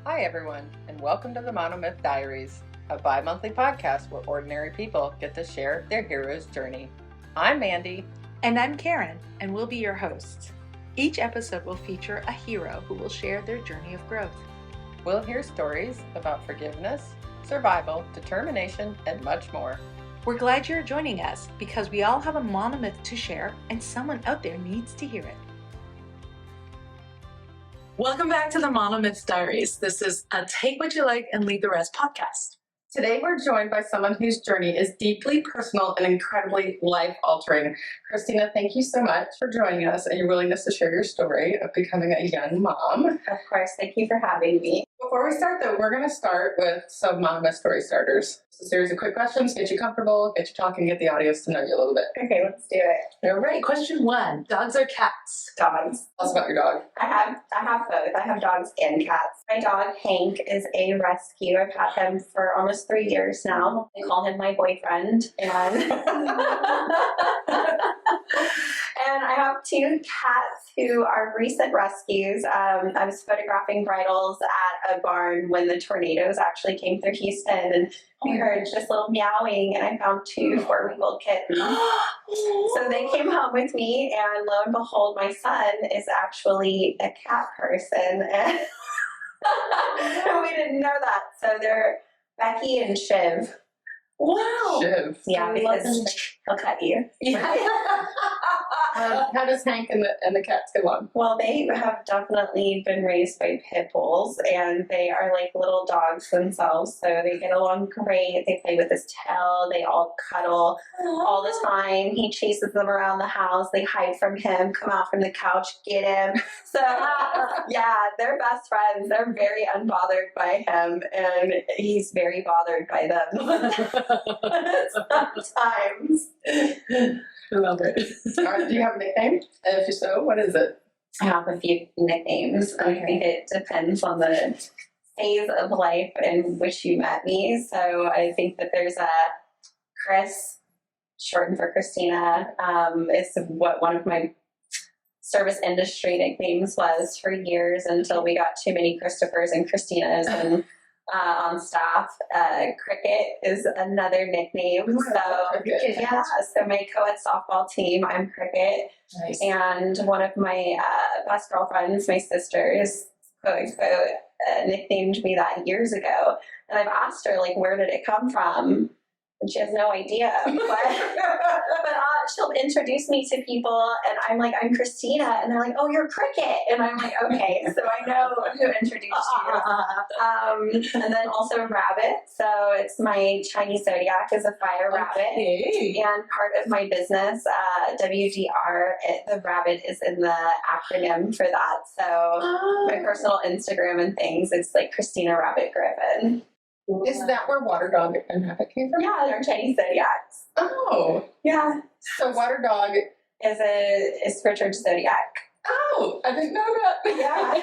Hi everyone, and welcome to the Monomyth Diaries, a bi-monthly podcast where ordinary people get to share their hero's journey. I'm Mandy. And I'm Karen, and we'll be your hosts. Each episode will feature a hero who will share their journey of growth. We'll hear stories about forgiveness, survival, determination, and much more. We're glad you're joining us because we all have a monomyth to share and someone out there needs to hear it. Welcome back to the Monomyth Diaries. This is a Take What You Like and Leave the Rest podcast. Today we're joined by someone whose journey is deeply personal and incredibly life-altering. Christina, thank you so much for joining us and your willingness to share your story of becoming a young mom. Of course, thank you for having me. Before we start though, we're going to start with some Monomyth story starters. It's a series of quick questions, get you comfortable, get you talking, get the audience to know you a little bit. Okay, let's do it. All right, question 1. Dogs or cats? Dogs. Tell us about your dog. I have both. I have dogs and cats. My dog, Hank, is a rescue. I've had him for almost 3 years now. I call him my boyfriend. And and I have 2 cats who are recent rescues. I was photographing bridals at a barn when the tornadoes actually came through Houston, and we heard just little meowing, and I found 2 4-week-old kittens. So they came home with me, and lo and behold, my son is actually a cat person. And we didn't know that. So they're Becky and Shiv. Wow. Shiv. Yeah, because he'll cut you. Yeah. How does Hank and the cats get along? Well, they have definitely been raised by pit bulls, and they are like little dogs themselves, so they get along great. They play with his tail. They all cuddle all the time. He chases them around the house. They hide from him, come out from the couch, get him. So, yeah, they're best friends. They're very unbothered by him, and he's very bothered by them. Sometimes. I love it. Do you have a nickname? And if so, what is it? I have a few nicknames. I think it depends on the phase of life in which you met me. So I think that there's a Chris, shortened for Christina, is what one of my service industry nicknames was for years until we got too many Christophers and Christinas and on staff. Cricket is another nickname. So my co-ed softball team, I'm Cricket. Nice. And one of my best girlfriends, my sisters, quote unquote, nicknamed me that years ago. And I've asked her, like, where did it come from? And she has no idea. But she'll introduce me to people, and I'm like, I'm Christina. And they're like, oh, you're Cricket. And I'm like, okay, so I know who introduced you. And then also Rabbit. So it's my Chinese zodiac is a fire rabbit. And part of my business, WDR, the rabbit is in the acronym for that. So my personal Instagram and things, it's like Christina Rabbit Griffin. Is that where Water Dog and Rabbit came from? Yeah, they're Chinese zodiacs. Oh. Yeah. So Water Dog is Richard's zodiac. Oh, I didn't know that. Yeah.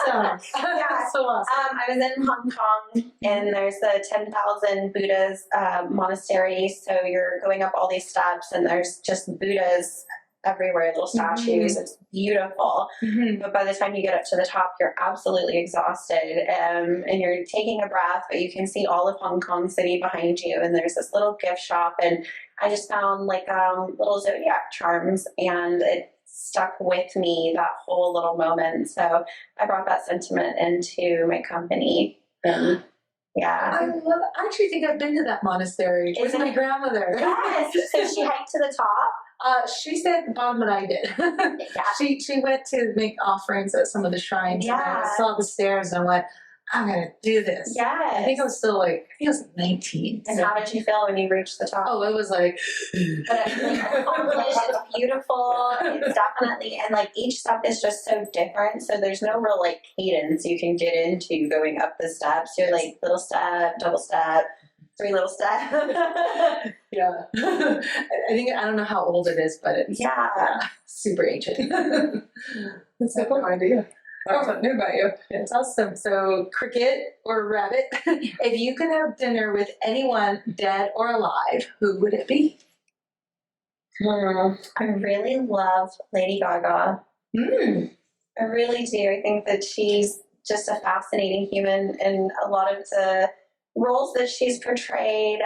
Awesome. Yeah. So awesome. I was in Hong Kong, and there's the 10,000 Buddhas monastery. So you're going up all these steps, and there's just Buddhas everywhere, little statues. It's beautiful. But by the time you get up to the top, you're absolutely exhausted, and you're taking a breath, but you can see all of Hong Kong City behind you, and there's this little gift shop, and I just found like little zodiac charms, and it stuck with me that whole little moment. So I brought that sentiment into my company. And yeah. I actually think I've been to that monastery with my grandmother. Yes. So she hiked to the top. She stayed at the bottom, and I did. Yeah. She went to make offerings at some of the shrines. Yeah. And I saw the stairs, and I went, I'm going to do this. Yes. I think I was still I was 19. And so. how did you feel when you reached the top? Oh, it was like... But it's beautiful. It's definitely, and like each step is just so different. So there's no real like cadence you can get into going up the steps. You're like little step, double step, 3 little steps. Yeah. I don't know how old it is, but it's super ancient. That's a cool idea. That's something new about you. It's awesome. So, Cricket or Rabbit, if you could have dinner with anyone, dead or alive, who would it be? I really love Lady Gaga. I really do. I think that she's just a fascinating human, and a lot of the roles that she's portrayed,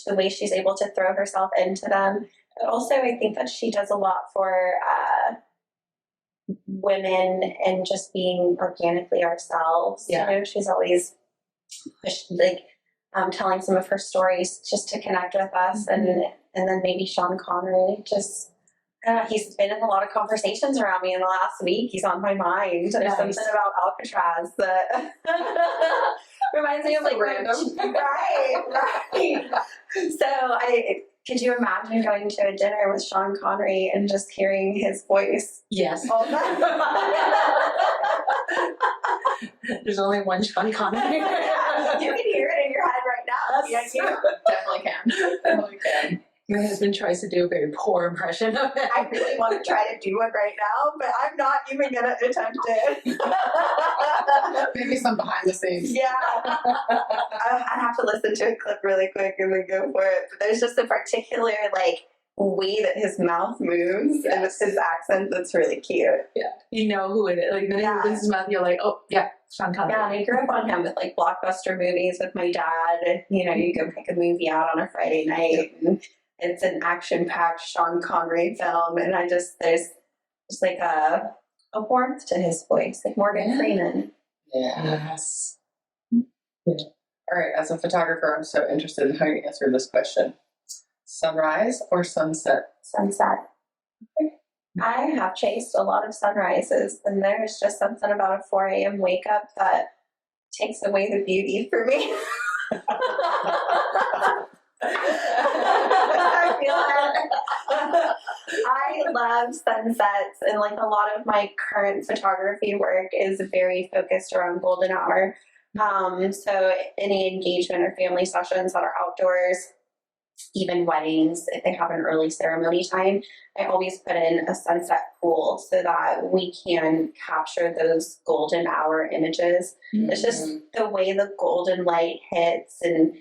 the way she's able to throw herself into them. But also, I think that she does a lot for women and just being organically ourselves. Yeah. You know, she's always pushed, like, telling some of her stories just to connect with us, and then maybe Sean Connery, just he's been in a lot of conversations around me in the last week. He's on my mind. There's something about Alcatraz that reminds me of like random. right. So could you imagine going to a dinner with Sean Connery and just hearing his voice Yes. all the There's only one Sean Connery. You can hear it in your head right now. Yes. Yeah, Definitely can. Definitely can. My husband tries to do a very poor impression of it. I really want to try to do it right now, but I'm not even going to attempt it. Maybe some behind the scenes. Yeah. I have to listen to a clip really quick and then go for it. But there's just a particular, like, way that his mouth moves and with his accent that's really cute. Yeah. You know who it is. Like, the minute he opens his mouth, you're like, oh, yeah, Sean Connery. Yeah, and I grew up on him with, like, blockbuster movies with my dad. You know, you go pick a movie out on a Friday night, and it's an action-packed Sean Connery film, and there's just like a warmth to his voice, like Morgan Freeman. Yeah. Yes. All right, as a photographer, I'm so interested in how you answer this question. Sunrise or sunset? Sunset. I have chased a lot of sunrises, and there's just something about a 4 a.m. wake up that takes away the beauty for me. I feel that. I love sunsets, and like a lot of my current photography work is very focused around golden hour. So any engagement or family sessions that are outdoors, even weddings, if they have an early ceremony time, I always put in a sunset pool so that we can capture those golden hour images. It's just the way the golden light hits, and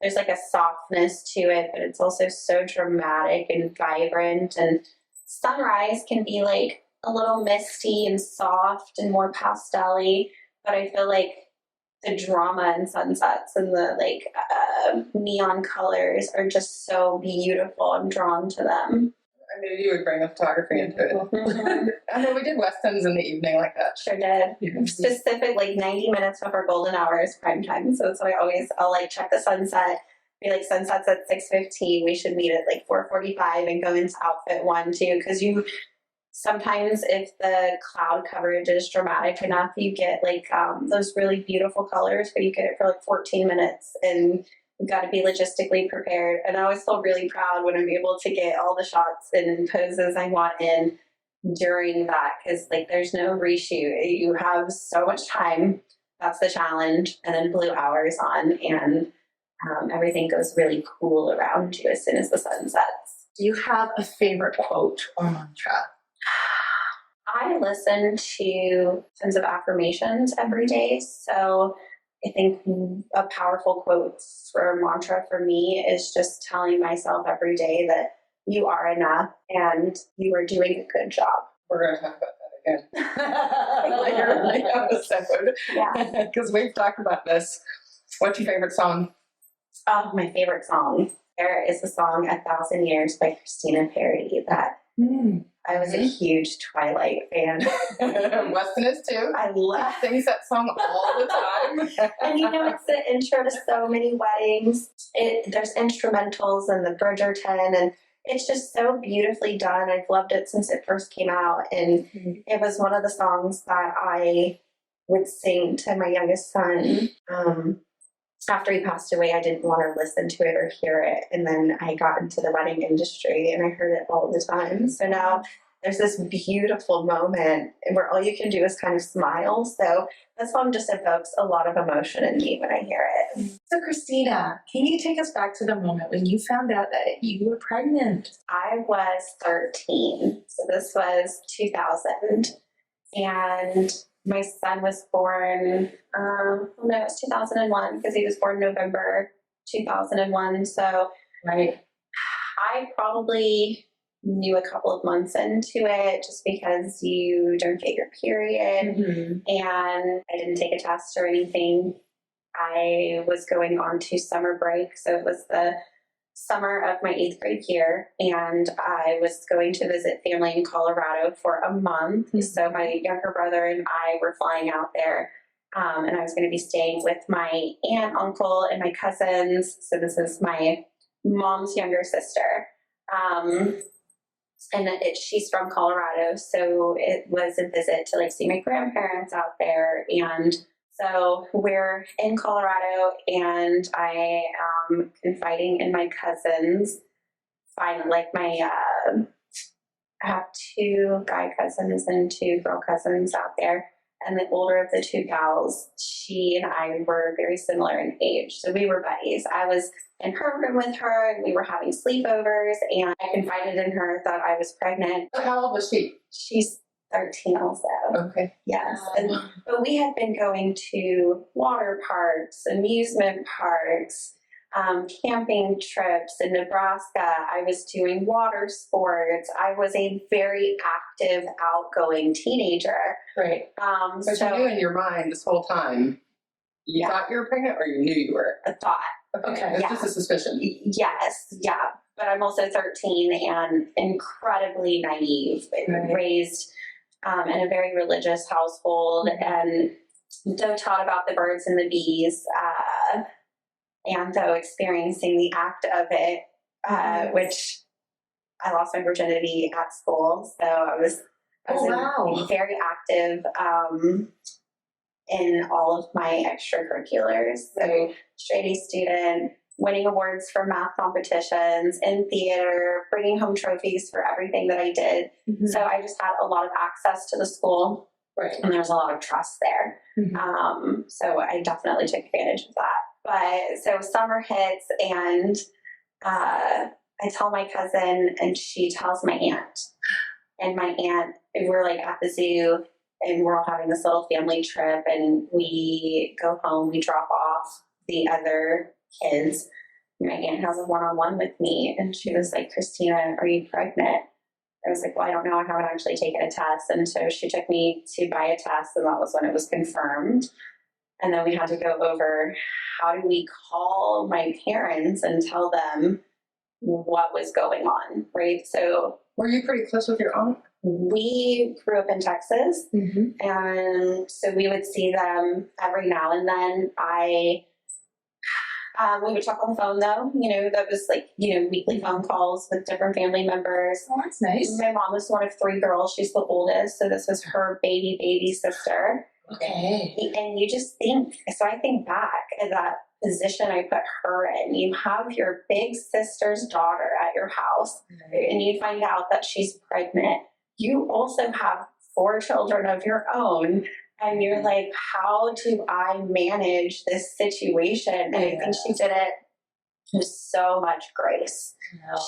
there's like a softness to it, but it's also so dramatic and vibrant. And sunrise can be like a little misty and soft and more pastel-y, but I feel like the drama in sunsets and the like neon colors are just so beautiful. I'm drawn to them. I knew you would bring the photography into it. Mm-hmm. I know we did Westons in the evening like that. Sure did. Specific, like 90 minutes before golden hour is prime time. So that's why I'll like check the sunset, be like, sunset's at 6:15. We should meet at like 4:45 and go into outfit 1, 2. Because sometimes if the cloud coverage is dramatic enough, you get like those really beautiful colors, but you get it for like 14 minutes, and you've got to be logistically prepared. And I always feel really proud when I'm able to get all the shots and poses I want in during that, because like there's no reshoot. You have so much time. That's the challenge. And then blue hours on, and everything goes really cool around you as soon as the sun sets. Do you have a favorite quote or mantra? I listen to tons of affirmations every day. So I think a powerful quote for a mantra for me is just telling myself every day that you are enough and you are doing a good job. We're going to talk about that again later in the episode. Yeah. Because we've talked about this. What's your favorite song? Oh, my favorite song. There is a song, 1,000 Years by Christina that I was a huge Twilight fan. Weston is too. I love Sings that song all the time. And you know, it's the intro to so many weddings. There's instrumentals and the Bridgerton, and it's just so beautifully done. I've loved it since it first came out, and it was one of the songs that I would sing to my youngest son. After he passed away, I didn't want to listen to it or hear it, and then I got into the wedding industry and I heard it all the time. So now there's this beautiful moment where all you can do is kind of smile. So that song just evokes a lot of emotion in me when I hear it. So Christina, can you take us back to the moment when you found out that you were pregnant? I was 13, so this was 2000, and my son was born, it was 2001, because he was born November 2001. So Right. I probably knew a couple of months into it just because you don't get your period. And I didn't take a test or anything. I was going on to summer break. So it was the summer of my 8th grade year, and I was going to visit family in Colorado for a month. So my younger brother and I were flying out there, and I was going to be staying with my aunt, uncle, and my cousins. So this is my mom's younger sister. And she's from Colorado, so it was a visit to like see my grandparents out there. And so we're in Colorado, and I am confiding in my cousins. I have 2 guy cousins and 2 girl cousins out there. And the older of the 2 gals, she and I were very similar in age. So we were buddies. I was in her room with her, and we were having sleepovers, and I confided in her that I was pregnant. How old was she? She's 13 also. Okay. Yes. But we had been going to water parks, amusement parks, camping trips in Nebraska. I was doing water sports. I was a very active, outgoing teenager. Right. But you knew in your mind this whole time, you thought you were pregnant, or you knew you were? A thought. Okay. It's just a suspicion. Yes. Yeah. But I'm also 13 and incredibly naive, raised in a very religious household, and though taught about the birds and the bees, and though experiencing the act of it, which I lost my virginity at school. So I was very active in all of my extracurriculars. So straight A student, winning awards for math competitions, in theater, bringing home trophies for everything that I did. So I just had a lot of access to the school, and there was a lot of trust there. So I definitely took advantage of that. But so summer hits, and I tell my cousin, and she tells my aunt. And my aunt, we're like at the zoo, and we're all having this little family trip, and we go home, we drop off the other kids. My aunt has a one-on-one with me, and she was like, "Christina, are you pregnant?" I was like, "Well, I don't know. I haven't actually taken a test." And so she took me to buy a test, and that was when it was confirmed. And then we had to go over, how do we call my parents and tell them what was going on, right? So were you pretty close with your aunt? We grew up in Texas, and so we would see them every now and then. We would talk on the phone, though. That was like, weekly phone calls with different family members. Oh, that's nice. My mom was one of 3 girls. She's the oldest, so this was her baby sister. Okay. And you just think, so I think back at that position I put her in. You have your big sister's daughter at your house, and you find out that she's pregnant. You also have 4 children of your own, and you're like, how do I manage this situation? And I think she did it with so much grace.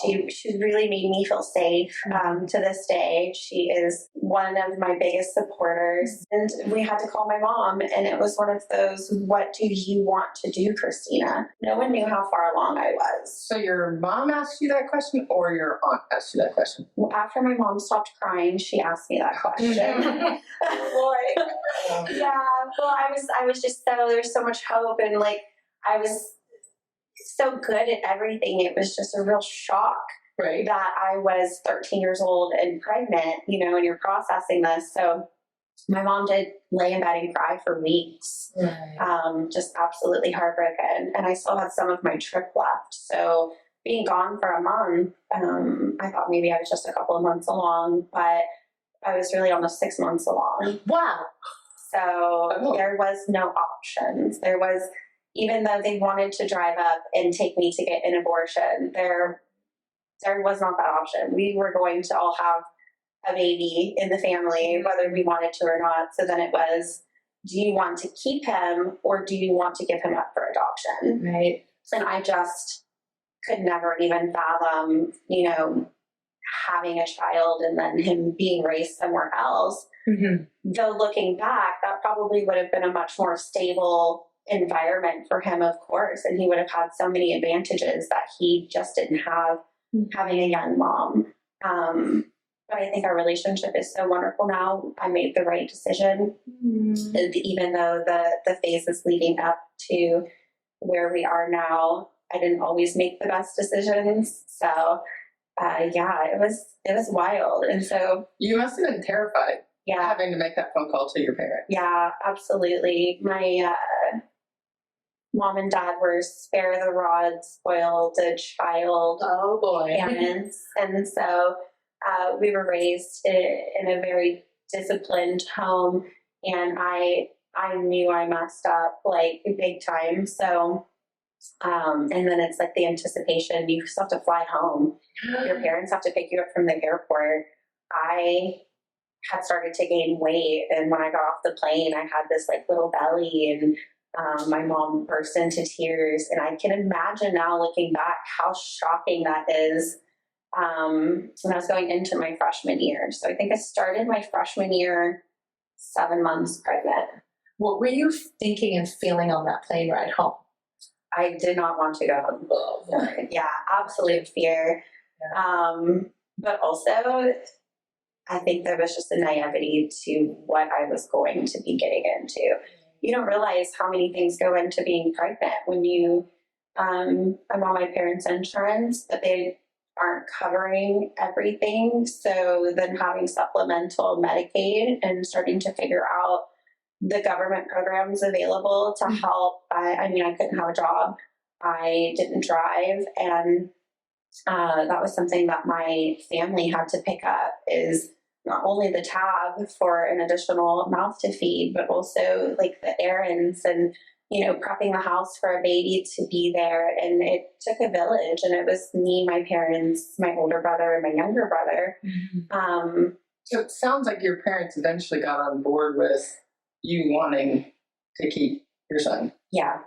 She really made me feel safe. To this day, she is one of my biggest supporters. And we had to call my mom, and it was one of those, "What do you want to do, Christina?" No one knew how far along I was. So your mom asked you that question, or your aunt asked you that question? Well, after my mom stopped crying, she asked me that question. Yeah. Well, I was just there's so much hope, and like I was so good at everything. It was just a real shock that I was 13 years old and pregnant, and you're processing this. So my mom did lay in bed and cry for weeks, just absolutely heartbroken. And I still had some of my trip left. So being gone for a month, I thought maybe I was just a couple of months along, but I was really almost 6 months along. Wow. So there was no options. There was, even though they wanted to drive up and take me to get an abortion, there was not that option. We were going to all have a baby in the family, whether we wanted to or not. So then it was, do you want to keep him, or do you want to give him up for adoption? Right. And I just could never even fathom, having a child and then him being raised somewhere else. Though looking back, that probably would have been a much more stable environment for him, of course, and he would have had so many advantages that he just didn't have having a young mom. But I think our relationship is so wonderful now. I made the right decision, even though the phases leading up to where we are now, I didn't always make the best decisions. So, yeah, it was wild. And so You must have been terrified yeah, having to make that phone call to your parents. yeah, absolutely. My mom and dad were spare the rod, spoiled a child Oh boy. parents, and so we were raised in a very disciplined home, and I knew I messed up like big time. So, and then it's like the anticipation. You still have to fly home. Your parents have to pick you up from the airport. I had started to gain weight, and when I got off the plane, I had this like little belly, and my mom burst into tears. And I can imagine now, looking back, how shocking that is. When I was going into my freshman year. So I think I started my freshman year 7 months pregnant. What were you thinking and feeling on that plane ride home? I did not want to go. Yeah, absolute fear. But also, I think there was just a naivety to what I was going to be getting into. You don't realize how many things go into being pregnant when you, I'm on my parents' insurance, but they aren't covering everything. So then having supplemental Medicaid and starting to figure out the government programs available to help. I mean, I couldn't have a job. I didn't drive. And that was something that my family had to pick up, is not only the tab for an additional mouth to feed, but also like the errands and, you know, prepping the house for a baby to be there. And it took a village, and it was me, my parents, my older brother, and my younger brother. So it sounds like your parents eventually got on board with you wanting to keep your son. Yeah.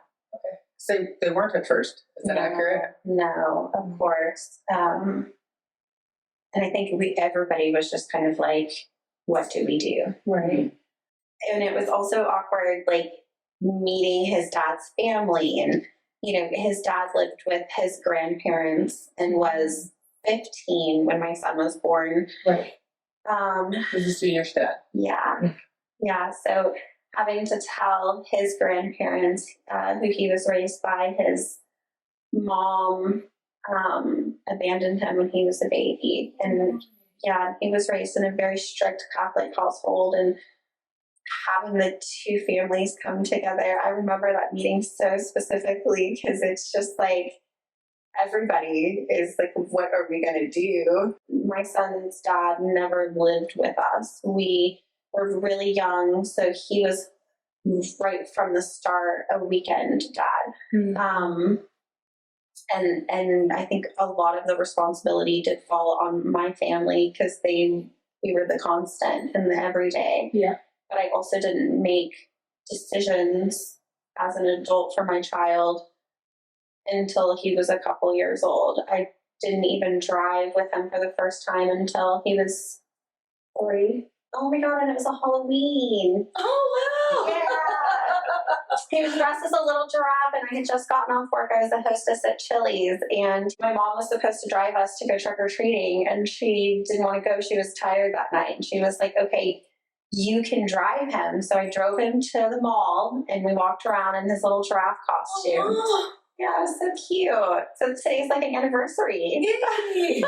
So they weren't at first. Is that accurate? No, of course. And I think everybody was just kind of like, what do we do? Right. And it was also awkward, like meeting his dad's family. And, you know, his dad lived with his grandparents and was 15 when my son was born. Right. This is junior dad. Yeah. Yeah. So having to tell his grandparents, who he was raised by, his mom abandoned him when he was a baby. And yeah, he was raised in a very strict Catholic household, and having the two families come together. I remember that meeting so specifically because it's just like everybody is like, what are we going to do? My son's dad never lived with us. We were really young, so he was right from the start a weekend dad. And I think a lot of the responsibility did fall on my family because we were the constant in the everyday. Yeah. But I also didn't make decisions as an adult for my child until he was a couple years old. I didn't even drive with him for the first time until he was 3. Oh my God, and it was a Halloween. Oh, wow. Yeah. He was dressed as a little giraffe, and I had just gotten off work. I was a hostess at Chili's, and my mom was supposed to drive us to go trick-or-treating, and she didn't want to go. She was tired that night, and she was like, okay, you can drive him. So I drove him to the mall, and we walked around in his little giraffe costume. Oh. Yeah, it was so cute. So today's like an anniversary. Yay.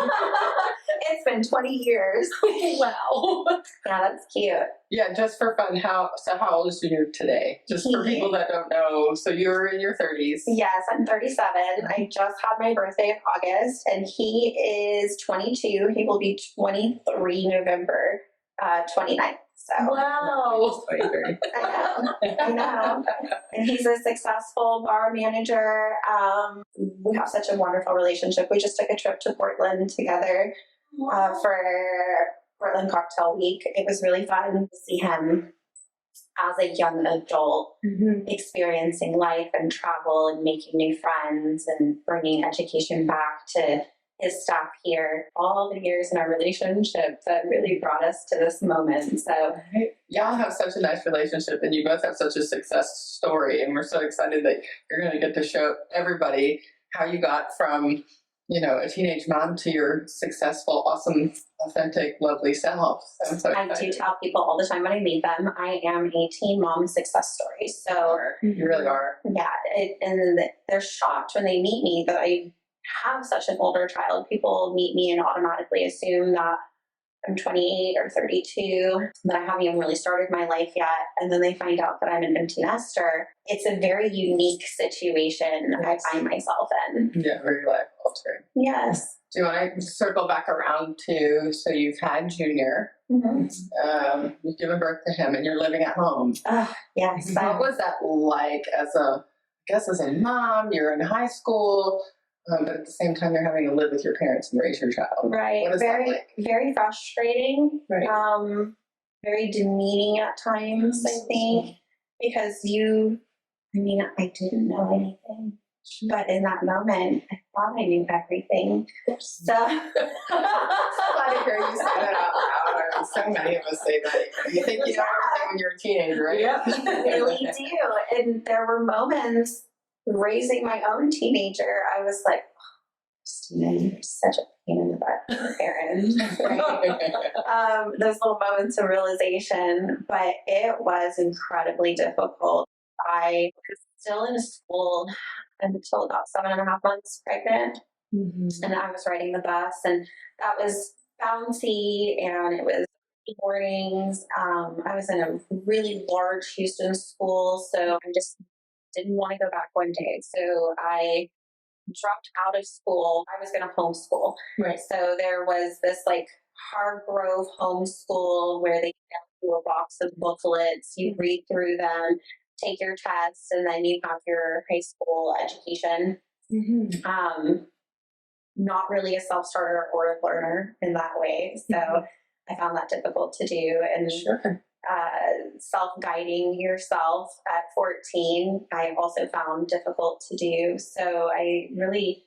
It's been 20 years. Wow. Yeah, that's cute. Yeah, just for fun. How old is you today? Just for people that don't know. So you're in your 30s. Yes, I'm 37. I just had my birthday in August, and he is 22. He will be 23 November 29th. So Wow. I know. And he's a successful bar manager. We have such a wonderful relationship. We just took a trip to Portland together for Portland Cocktail Week. It was really fun to see him as a young adult experiencing life and travel and making new friends and bringing education back to his staff here. All the years in our relationship that really brought us to this moment. So y'all have such a nice relationship, and you both have such a success story, and we're so excited that you're going to get to show everybody how you got from a teenage mom to your successful, awesome, authentic, lovely self. So I'm so I excited. do tell people all the time when I meet them, I am a teen mom success story. So You really are. yeah, and they're shocked when they meet me that I have such an older child. People meet me and automatically assume that I'm 28 or 32, that I haven't even really started my life yet. And then they find out that I'm an empty nester. It's a very unique situation I find myself in. Yeah, very life altering. Yes. Do you want to circle back around to, so you've had Junior, you've given birth to him, and you're living at home. Yes. What was that like as a mom? You're in high school, but at the same time you're having to live with your parents and raise your child. Right. What is that like? Very frustrating. Right. Very demeaning at times, I think, because I didn't know anything. But in that moment, I thought I knew everything. So I'm glad to hear you say that out loud. So many of us say that. You think you know everything when you're a teenager, right? Yep. you really do. And there were moments raising my own teenager, I was like, Christina, you're such a pain in the butt parent. Right? Those little moments of realization, but it was incredibly difficult. I was still in school until about 7.5 months pregnant, and I was riding the bus, and that was bouncy, and it was mornings. I was in a really large Houston school, so I just didn't want to go back one day. So I dropped out of school. I was going to homeschool. Right. So there was this like Hargrove homeschool where they get you a box of booklets, you read through them, take your tests, and then you have your high school education. Not really a self-starter or a learner in that way. So I found that difficult to do. And self-guiding yourself at 14, I also found difficult to do. So I really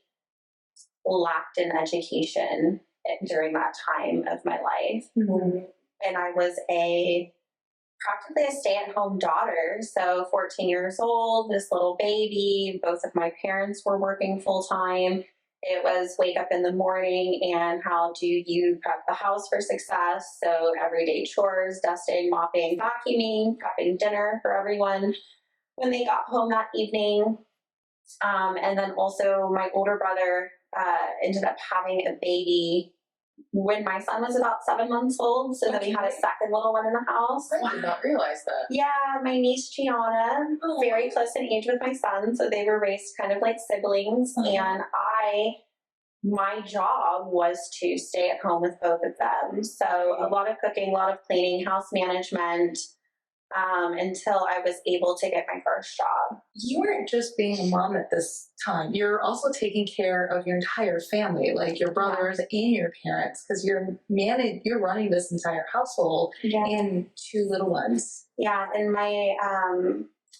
lacked in education during that time of my life. And I was practically a stay-at-home daughter. So 14 years old, this little baby, both of my parents were working full-time. It was wake up in the morning and how do you prep the house for success? So everyday chores, dusting, mopping, vacuuming, prepping dinner for everyone when they got home that evening. And then also my older brother ended up having a baby when my son was about 7 months old. So then we had a second little one in the house. I did not realize that. Yeah, my niece Gianna, very close in age with my son. So they were raised kind of like siblings. And my job was to stay at home with both of them. So a lot of cooking, a lot of cleaning, house management, until I was able to get my first job. You weren't just being a mom at this time. You're also taking care of your entire family, like your brothers and your parents, because you're running this entire household and 2 little ones. Yeah, and my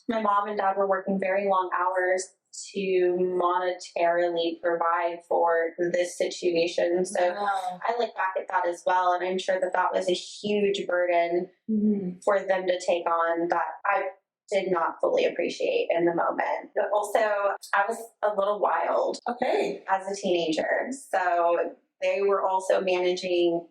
mom and dad were working very long hours to monetarily provide for this situation. So I look back at that as well, and I'm sure that was a huge burden for them to take on that I did not fully appreciate in the moment. But also, I was a little wild as a teenager. So they were also managing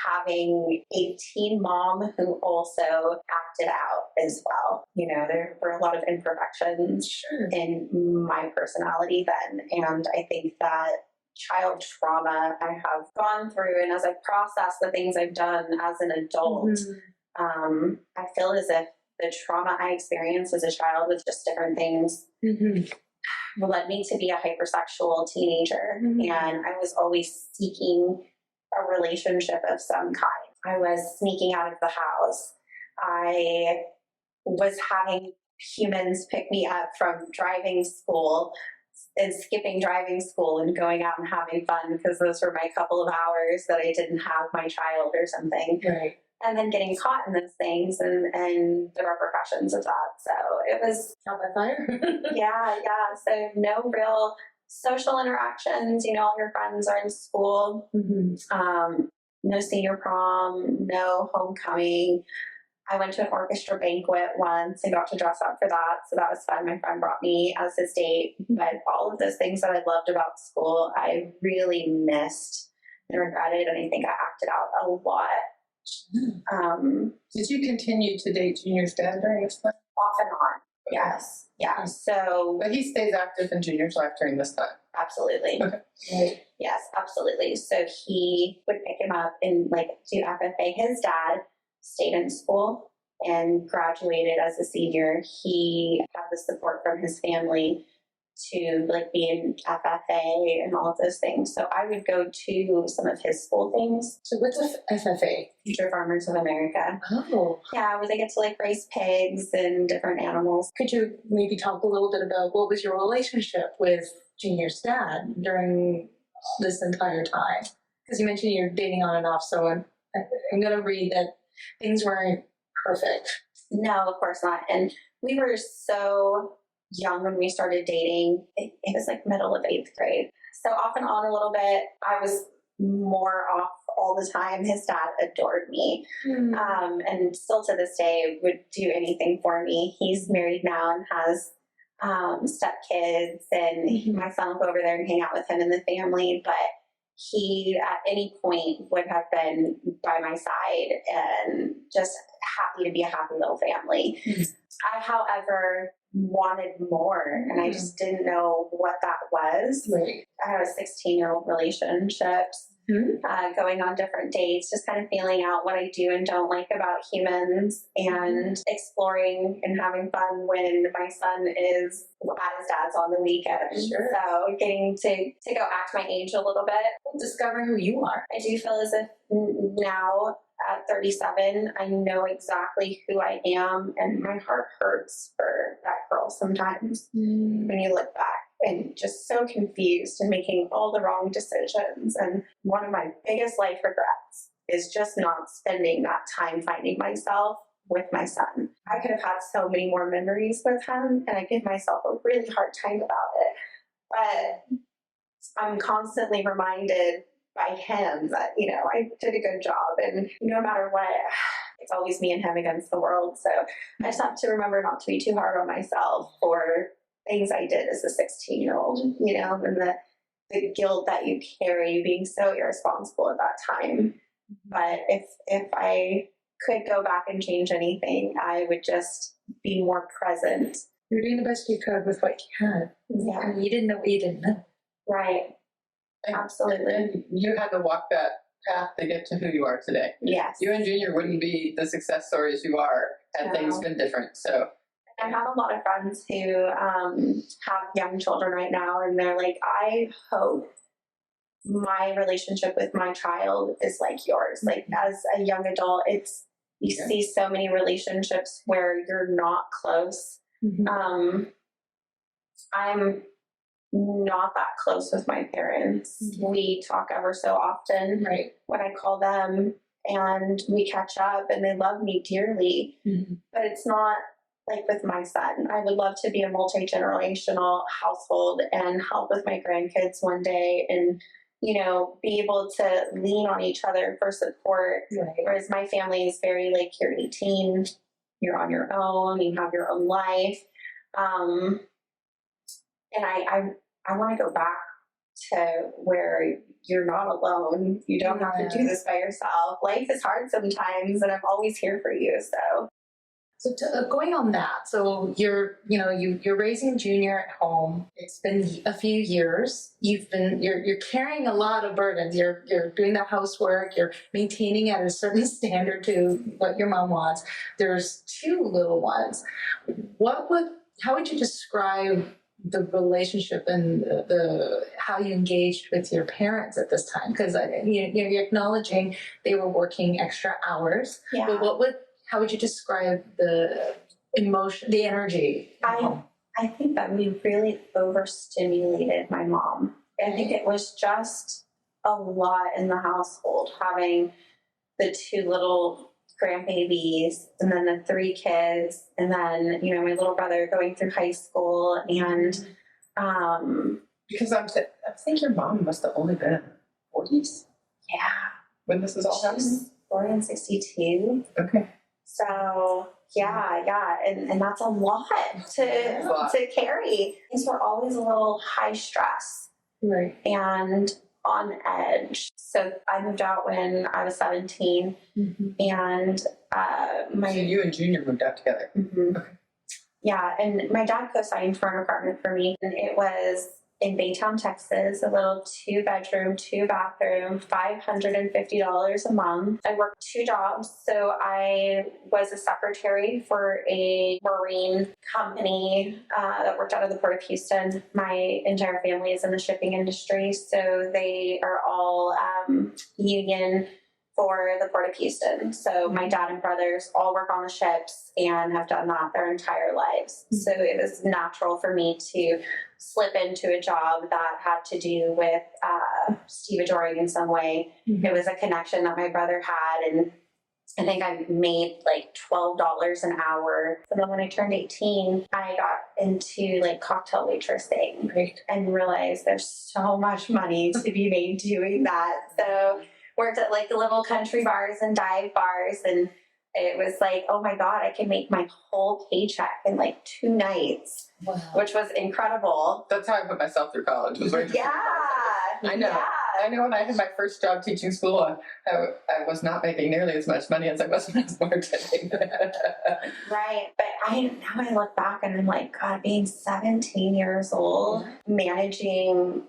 having a teen mom who also acted out as well. There were a lot of imperfections in my personality then. And I think that child trauma I have gone through, and as I process the things I've done as an adult, I feel as if the trauma I experienced as a child with just different things led me to be a hypersexual teenager. And I was always seeking a relationship of some kind. I was sneaking out of the house. I was having humans pick me up from driving school and skipping driving school and going out and having fun because those were my couple of hours that I didn't have my child or something. Right. And then getting caught in those things and the repercussions of that. So it was Not by fire. yeah. So no real social interactions. All your friends are in school. No senior prom, no homecoming. I went to an orchestra banquet once and got to dress up for that. So that was fun. My friend brought me as his date. But all of those things that I loved about school, I really missed and regretted. And I think I acted out a lot. Did you continue to date Junior's dad during this time? Off and on. Yes. Yeah. So, But he stays active in Junior's life during this time. absolutely. Okay. Right. Yes, absolutely. So he would pick him up and like do FFA. His dad stayed in school and graduated as a senior. He had the support from his family to like be in FFA and all of those things. So I would go to some of his school things. So what's a FFA? Future Farmers of America. Oh. Yeah, where they get to like raise pigs and different animals. Could you maybe talk a little bit about what was your relationship with Junior's dad during this entire time? Because you mentioned you're dating on and off, so I'm going to read that things weren't perfect. No, of course not. And we were so young when we started dating. It was like middle of 8th grade. So off and on a little bit. I was more off all the time. His dad adored me. And still to this day would do anything for me. He's married now and has stepkids, and my son will go over there and hang out with him and the family. But he at any point would have been by my side and just happy to be a happy little family. I, however, wanted more, and I just didn't know what that was. Right. I had a 16-year-old relationships, going on different dates, just kind of feeling out what I do and don't like about humans, and exploring and having fun when my son is at his dad's on the weekend. Sure. So getting to go act my age a little bit. Discovering who you are. I do feel as if now at 37, I know exactly who I am, and my heart hurts for that girl sometimes when you look back. And just so confused and making all the wrong decisions. And one of my biggest life regrets is just not spending that time finding myself with my son. I could have had so many more memories with him, and I give myself a really hard time about it. But I'm constantly reminded by him that, you know, I did a good job, and no matter what, it's always me and him against the world. So I just have to remember not to be too hard on myself for things I did as a 16-year-old, you know, and the guilt that you carry being so irresponsible at that time. But if I could go back and change anything, I would just be more present. You were doing the best you could with what you had. Yeah. And you didn't know what you didn't know. Right. Absolutely. And you had to walk that path to get to who you are today. Yes. You and Junior wouldn't be the success stories you are had things been different. So I have a lot of friends who have young children right now, and they're like, I hope my relationship with my child is like yours. Like as a young adult, you see so many relationships where you're not close. I'm not that close with my parents. We talk ever so often. Right. When I call them, and we catch up, and they love me dearly, but it's not like with my son. I would love to be a multi-generational household and help with my grandkids one day, and, you know, be able to lean on each other for support. Right. Whereas my family is very like, you're 18, you're on your own, you have your own life. And I want to go back to where you're not alone. You don't have to do this by yourself. Life is hard sometimes, and I'm always here for you. So going on that, so you're raising Junior at home. It's been a few years. You're carrying a lot of burdens. You're doing the housework. You're maintaining at a certain standard to what your mom wants. There's 2 little ones. How would you describe the relationship and the how you engaged with your parents at this time? Because you're acknowledging they were working extra hours. Yeah. But how would you describe the emotion, the energy? I think that we really overstimulated my mom. I think it was just a lot in the household, having the 2 little grandbabies, and then the 3 kids, and then, you know, my little brother going through high school, and because I think your mom must have only been in her 40s. Yeah, When this is all happening. she's born in 62. Okay. So yeah, and that's a lot to carry. Things were always a little high stress, Right. and on edge. So I moved out when I was 17, and So my you and Junior moved out together. yeah, and my dad co-signed for an apartment for me, and it was in Baytown, Texas, a little 2-bedroom, 2-bathroom, $550 a month. I worked 2 jobs. So I was a secretary for a marine company that worked out of the Port of Houston. My entire family is in the shipping industry, so they are all union for the Port of Houston. So my dad and brothers all work on the ships and have done that their entire lives. So it was natural for me to slip into a job that had to do with stevedoring in some way. It was a connection that my brother had, and I think I made like $12 an hour. And then when I turned 18, I got into like cocktail waitressing and realized there's so much money to be made doing that. So worked at like the little country bars and dive bars, and it was like, oh my God, I can make my whole paycheck in like 2 nights, which was incredible. That's how I put myself through college. Was right. Yeah. I know. Yeah. I know when I had my first job teaching school, I was not making nearly as much money as I was when I was bartending. Right. But now I look back and I'm like, God, being 17 years old, managing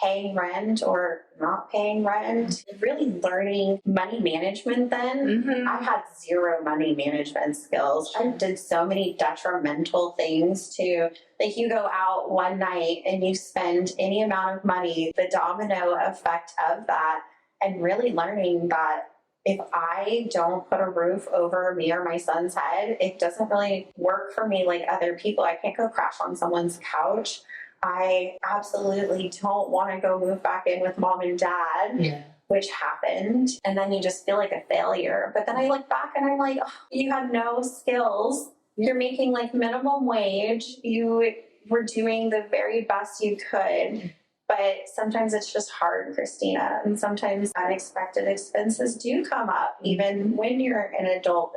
paying rent or not paying rent, really learning money management then. I had 0 money management skills. I did so many detrimental things to, like, you go out one night and you spend any amount of money, the domino effect of that, and really learning that if I don't put a roof over me or my son's head, it doesn't really work for me like other people. I can't go crash on someone's couch. I absolutely don't want to go move back in with mom and dad, which happened. And then you just feel like a failure. But then I look back and I'm like, oh, you have no skills. You're making like minimum wage. You were doing the very best you could. But sometimes it's just hard, Christina. And sometimes unexpected expenses do come up, even when you're an adult.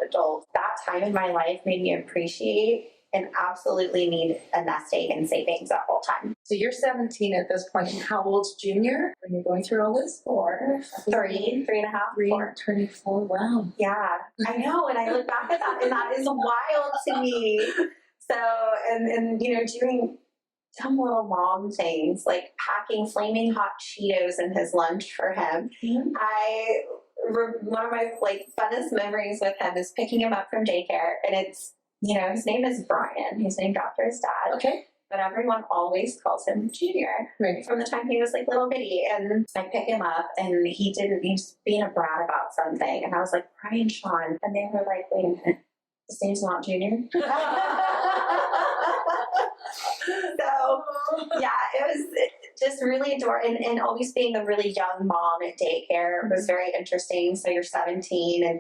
That time in my life made me appreciate and absolutely need a nest egg and savings at all time. So you're 17 at this point, and how old's Junior when you're going through all this? 4, 3, 3.5, 4. Turning 4, wow. Yeah, I know, and I look back at that, and that is wild to me. So, and you know, doing dumb little mom things, like packing flaming hot Cheetos in his lunch for him. One of my like funnest memories with him is picking him up from daycare, and it's, you know, his name is Brian. He's named after his dad. Okay. But everyone always calls him Junior. Right. From the time he was like little bitty. And I pick him up and he was being a brat about something. And I was like, Brian Sean. And they were like, wait a minute, his name's not Junior? So, yeah, it was just really adorable. And always being a really young mom at daycare was very interesting. So you're 17 and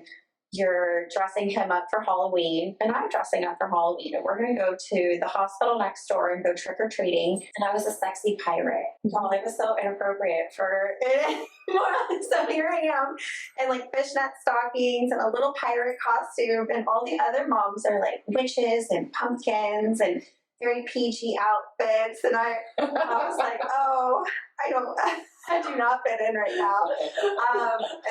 you're dressing him up for Halloween, and I'm dressing up for Halloween, and we're going to go to the hospital next door and go trick-or-treating, and I was a sexy pirate. Oh, it was so inappropriate for so here I am in like fishnet stockings and a little pirate costume, and all the other moms are like witches and pumpkins and very PG outfits, and I was like, oh, I do not fit in right now.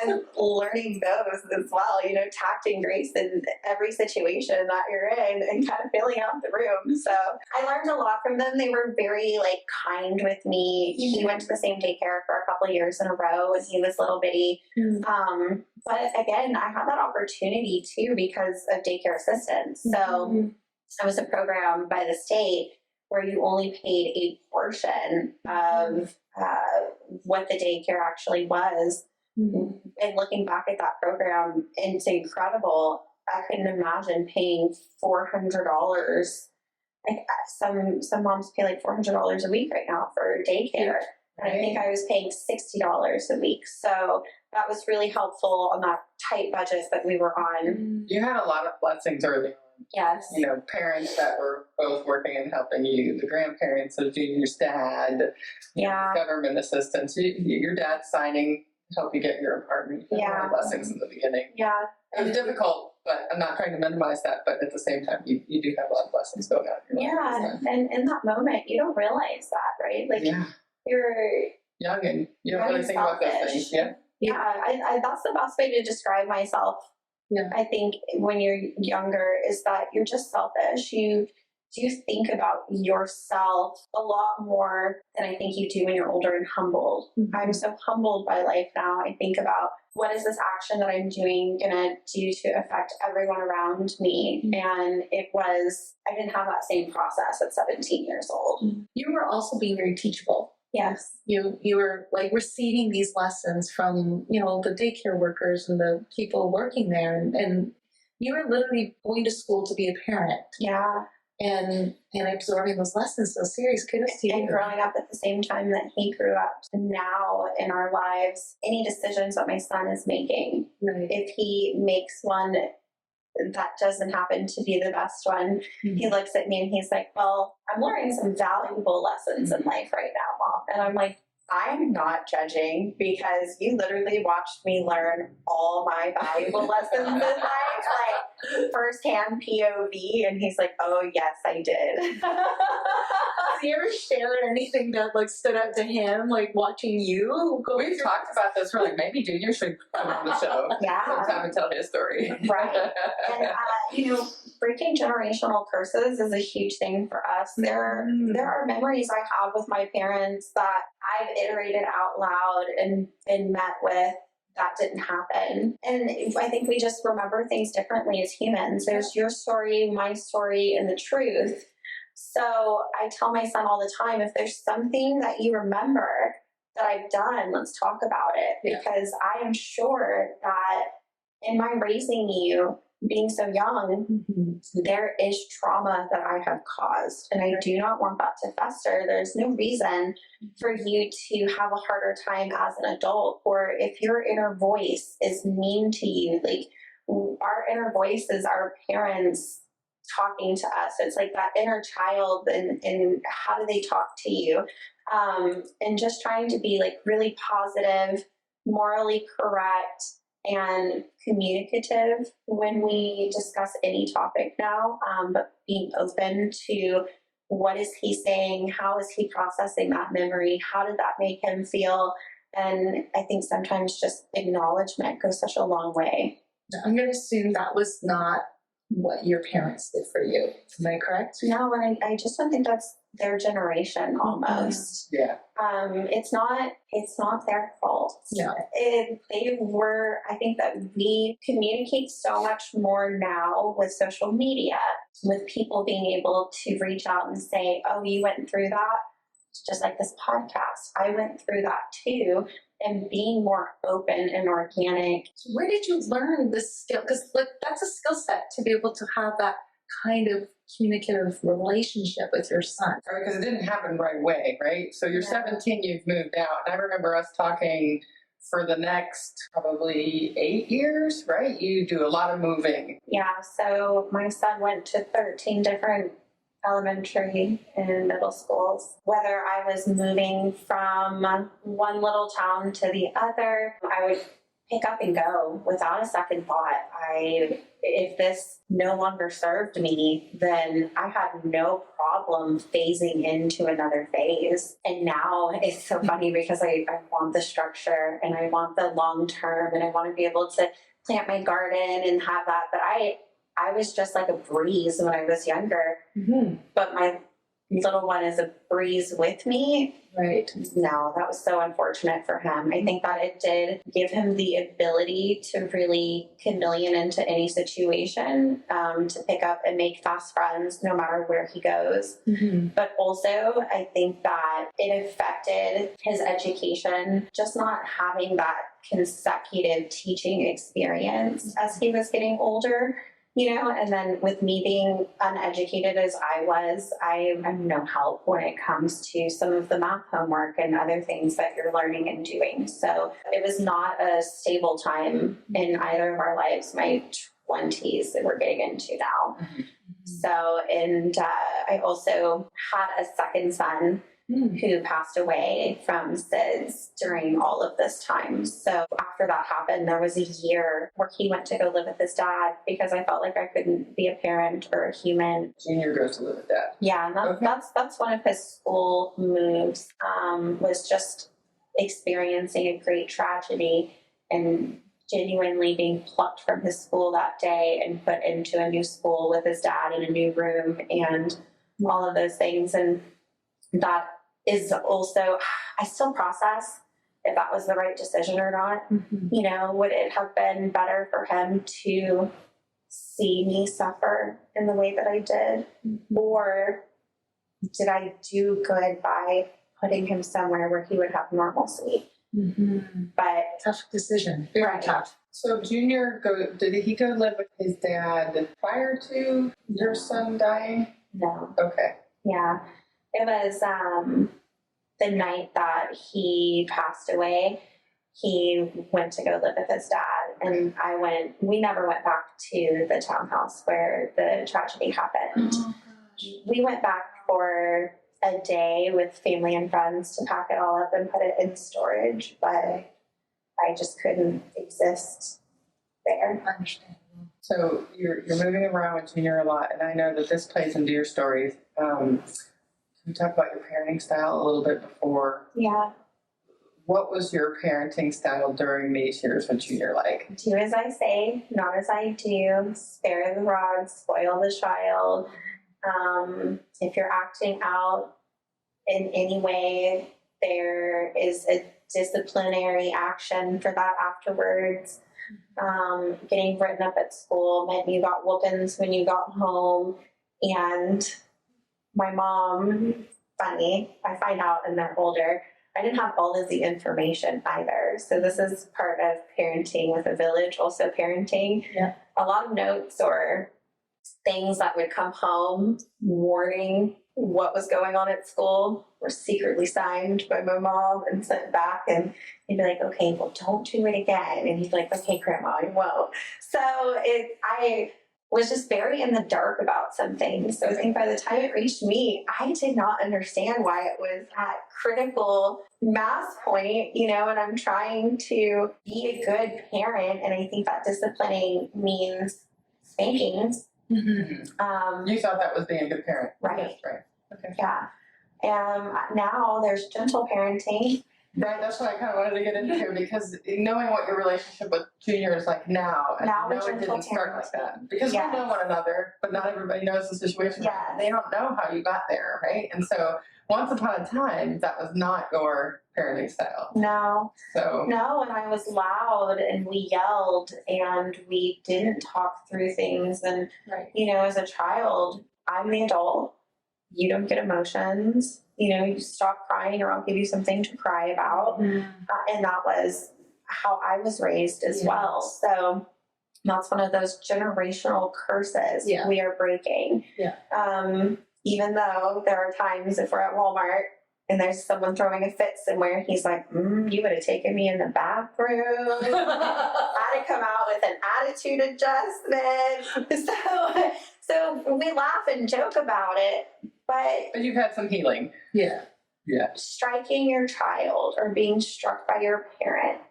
And learning those as well, you know, tact and grace in every situation that you're in and kind of filling out the room. So I learned a lot from them. They were very like kind with me. He went to the same daycare for a couple of years in a row when he was little bitty. But again, I had that opportunity too because of daycare assistance. So it was a program by the state where you only paid a portion of what the daycare actually was. And looking back at that program, it's incredible. I couldn't imagine paying $400. Like some moms pay like $400 a week right now for daycare. And I think I was paying $60 a week. So that was really helpful on that tight budget that we were on. You had a lot of blessings early on. Yes. You know, parents that were both working and helping you, the grandparents of Junior's dad, government assistance, your dad signing to help you get your apartment. You had a lot of blessings in the beginning. Yeah. It was difficult but I'm not trying to minimize that. But at the same time, you do have a lot of blessings going on in your life. Yeah, and in that moment, you don't realize that, right? Like Yeah. you're Young and you don't really think about those things. Yeah. Yeah, I that's the best way to describe myself. Yeah. I think when you're younger is that you're just selfish. You think about yourself a lot more than I think you do when you're older and humbled. Mm-hmm. I'm so humbled by life now. I think about what is this action that I'm doing gonna do to affect everyone around me? Mm-hmm. And I didn't have that same process at 17 years old. You were also being very teachable. Yes. You were like receiving these lessons from, the daycare workers and the people working there. And you were literally going to school to be a parent. Yeah. And absorbing those lessons so serious. Kudos to you. And growing up at the same time that he grew up. Now in our lives, any decisions that my son is making, Right. if he makes one that doesn't happen to be the best one, he looks at me and he's like, well, I'm learning some valuable lessons in life right now, Mom. And I'm like, I'm not judging because you literally watched me learn all my valuable lessons in life, like firsthand POV. And he's like, oh, yes, I did. Have you ever shared anything that like stood out to him, like watching you go? We've talked about this. We're like, maybe Junior should come on the show Yeah. sometime and tell his story. Right. And, breaking generational curses is a huge thing for us. There are memories I have with my parents that I've iterated out loud and been met with that didn't happen. And I think we just remember things differently as humans. There's your story, my story, and the truth. So I tell my son all the time, if there's something that you remember that I've done, let's talk about it. Because I am sure that in my raising you, being so young, there is trauma that I have caused, and I do not want that to fester. There's no reason for you to have a harder time as an adult, or if your inner voice is mean to you. Like, our inner voice is our parents talking to us. It's like that inner child, and how do they talk to you? And just trying to be like really positive, morally correct, and communicative when we discuss any topic now, but being open to what is he saying, how is he processing that memory, how did that make him feel, and I think sometimes just acknowledgement goes such a long way. I'm going to assume that was not what your parents did for you. Am I correct? No, and I just don't think that's their generation almost. Yeah. It's not their fault. Yeah. I think that we communicate so much more now with social media, with people being able to reach out and say, oh, you went through that? Just like this podcast, I went through that too. And being more open and organic. Where did you learn this skill? Because that's a skill set to be able to have that kind of communicative relationship with your son. Because it didn't happen right away, right? So you're 17, you've moved out. And I remember us talking for the next probably 8 years, right? You do a lot of moving. Yeah, so my son went to 13 different elementary and middle schools. Whether I was moving from one little town to the other, I would pick up and go without a second thought. If this no longer served me, then I had no problem phasing into another phase. And now it's so funny because I want the structure and I want the long term and I want to be able to plant my garden and have that. But I was just like a breeze when I was younger, but my little one is a breeze with me. Right. No, that was so unfortunate for him. I think that it did give him the ability to really chameleon into any situation, to pick up and make fast friends no matter where he goes. But also, I think that it affected his education, just not having that consecutive teaching experience as he was getting older. And then with me being uneducated as I was, I'm no help when it comes to some of the math homework and other things that you're learning and doing. So it was not a stable time in either of our lives, my 20s that we're getting into now. So, and I also had a second son who passed away from SIDS during all of this time. So after that happened, there was a year where he went to go live with his dad because I felt like I couldn't be a parent or a human. Junior goes to live with dad. Yeah, and that's one of his school moves, was just experiencing a great tragedy and genuinely being plucked from his school that day and put into a new school with his dad in a new room and all of those things. And that is also, I still process if that was the right decision or not. You know, would it have been better for him to see me suffer in the way that I did? Or did I do good by putting him somewhere where he would have normalcy? But Tough decision. Very tough. So Junior, did he go live with his dad prior to your son dying? no. Okay. Yeah. It was the night that he passed away. He went to go live with his dad, and we never went back to the townhouse where the tragedy happened. We went back for a day with family and friends to pack it all up and put it in storage, but I just couldn't exist there. Understandable. So you're moving around with Junior a lot, and I know that this plays into your stories. Can you talk about your parenting style a little bit before? Yeah. What was your parenting style during these years with Junior like? Do as I say, not as I do. Spare the rod, spoil the child. If you're acting out in any way, there is a disciplinary action for that afterwards. Getting written up at school meant you got whoopings when you got home. And my mom, funny, I find out when they're older, I didn't have all of the information either. So this is part of parenting with a village, also parenting. Yeah. A lot of notes or things that would come home warning what was going on at school were secretly signed by my mom and sent back, and he'd be like, okay, well, don't do it again. And he'd be like, okay, Grandma, I won't. So I was just very in the dark about some things. So I think by the time it reached me, I did not understand why it was at critical mass point, you know, and I'm trying to be a good parent. And I think that disciplining means spankings. You thought that was being a good parent. Right. Right. Okay. Yeah. Now there's gentle parenting. Right, that's what I kind of wanted to get into, because knowing what your relationship with Junior is like now, and Now I know we're it gentle didn't start like that. Because Yes. we know one another, but not everybody knows the situation. Yes. They don't know how you got there, right? And so once upon a time, that was not your parenting style. No, So and I was loud and we yelled and we didn't talk through things. And, Right. you know, as a child, I'm the adult. You don't get emotions. You know, you stop crying or I'll give you something to cry about. And that was how I was raised as well. So that's one of those generational curses we are breaking. Yeah. Even though there are times if we're at Walmart and there's someone throwing a fit somewhere, he's like, you would have taken me in the bathroom. I'd have come out with an attitude adjustment. So we laugh and joke about it, but you've had some healing. Yeah. striking your child or being struck by your parent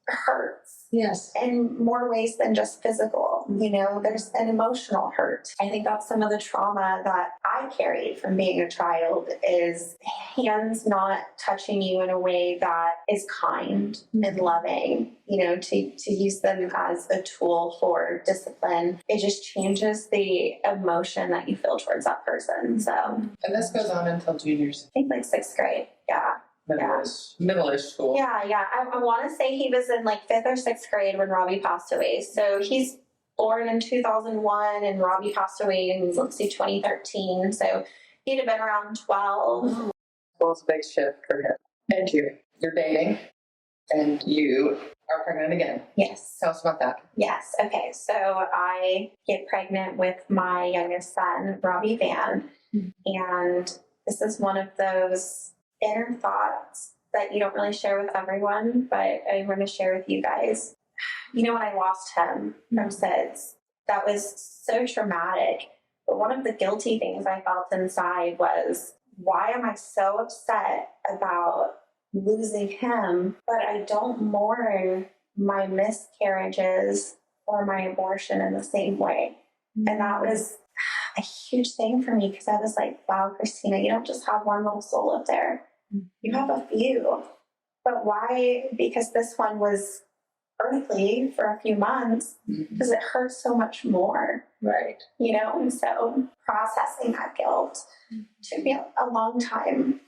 hurts. Yes. In more ways than just physical. You know, there's an emotional hurt. I think that's some of the trauma that I carried from being a child, is hands not touching you in a way that is kind and loving, you know, to use them as a tool for discipline. It just changes the emotion that you feel towards that person. So, And this goes on until Junior's I think like 6th grade. Yeah. middle-ish school. Yeah. I want to say he was in like 5th or 6th grade when Robbie passed away. So he's born in 2001 and Robbie passed away in, 2013. So he'd have been around 12. Well, it's a big shift for him. And you're dating, and you are pregnant again. Yes. Tell us about that. Yes. Okay. So I get pregnant with my youngest son, Robbie Van. And this is one of those inner thoughts that you don't really share with everyone, but I want to share with you guys. You know, when I lost him from SIDS, that was so traumatic. But one of the guilty things I felt inside was, why am I so upset about losing him, but I don't mourn my miscarriages or my abortion in the same way? And that was a huge thing for me, because I was like, wow, Christina, you don't just have one little soul up there. You have a few. But why? Because this one was earthly for a few months, because it hurts so much more. Right. You know, and so processing that guilt took me a long time.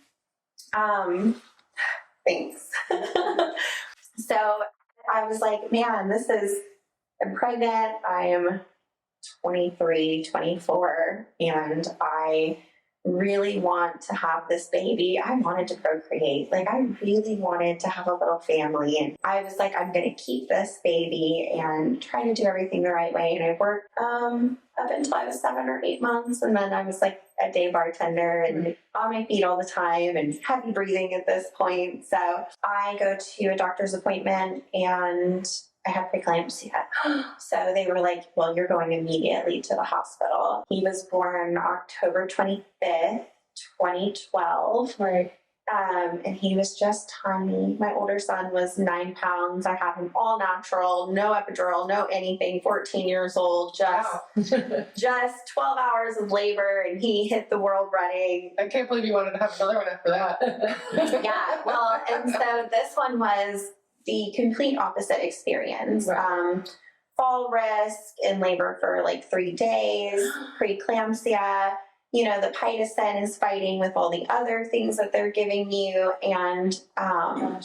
Thanks. So I was like, man, I'm pregnant. I am 23, 24, and I really want to have this baby. I wanted to procreate. Like, I really wanted to have a little family. And I was like, I'm going to keep this baby and try to do everything the right way. And I worked up until I was 7 or 8 months. And then I was like a day bartender and on my feet all the time and heavy breathing at this point. So I go to a doctor's appointment and I had preeclampsia. So they were like, well, you're going immediately to the hospital. He was born October 25th, 2012. Right. And he was just tiny. My older son was 9 pounds. I had him all natural, no epidural, no anything, 14 years old, just 12 hours of labor, and he hit the world running. I can't believe you wanted to have another one after that. Yeah, well, and so this one was the complete opposite experience. Right. Fall risk in labor for like 3 days, preeclampsia. You know, the pitocin is fighting with all the other things that they're giving you, and a